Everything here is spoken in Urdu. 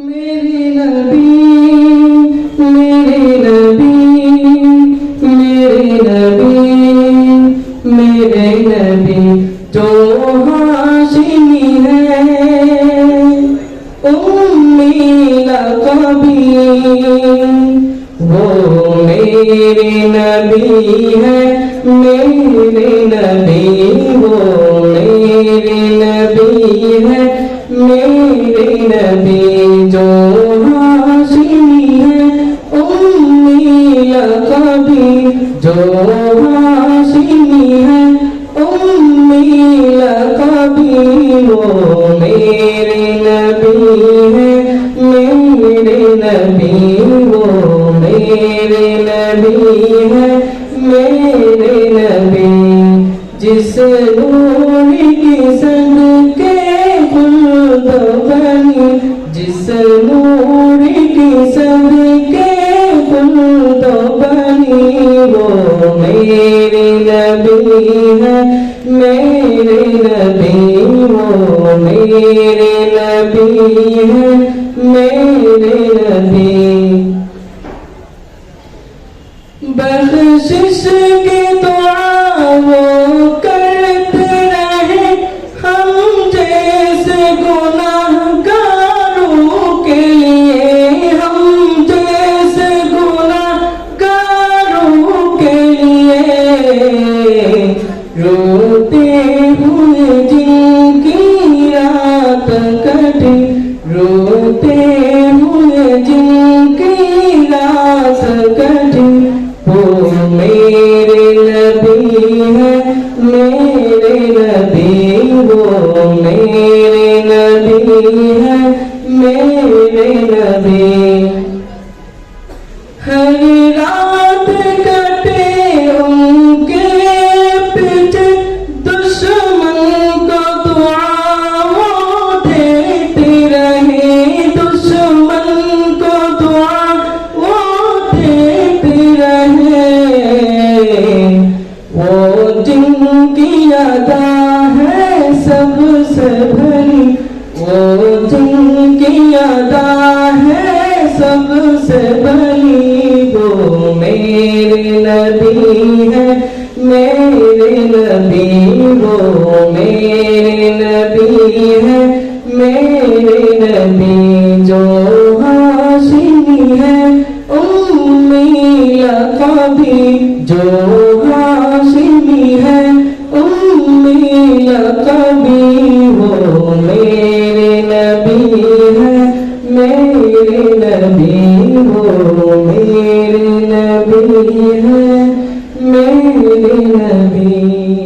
میرے نبی میرے نبی میرے نبی میرے نبی جو ہاشمی ہے امی لقبی وہ میرے نبی ہے میرے نبی وہ میرے نبی ہے میرے نبی جو ہاشمی ہے امی لقبی جو ہاشمی ہے امی لقبی وہ میرے نبی ہے میرے نبی وہ میرے نبی ہے میرے نبی جس نور کی صدقے خلد بنی جس نور کی صدقے خلد بنی وہ میرے نبی ہے میرے نبی وہ میرے نبی ہے میرے نبی بخشش کی دعا وہ کرتے رہے ہم جیسے گناہگاروں کے لیے ہم جیسے گناہگاروں کے لیے روتے ہوئے جن کی رات کٹی روتے ہوئے جن کی رات کٹی وہ میرے نبی ہے میرے نبی وہ میرے نبی ہے میرے نبی ہر رات کٹے ان کے پیچھے دشمن کو دعا وہ دیتے رہے دشمن کو دعا وہ دیتے رہے وہ جن کی ادا ہے سب سے بھلی وہ جن کی ادا ہے سب سے بھلی وہ میرے نبی ہے میرے نبی وہ میرے نبی ہے میرے نبی جو ہاشمی ہے امی لقبی جو ہاشمی ہے امی لقبی وہ میرے نبی ہے میرے نبی وہ میرے نبی ہے میرے نبی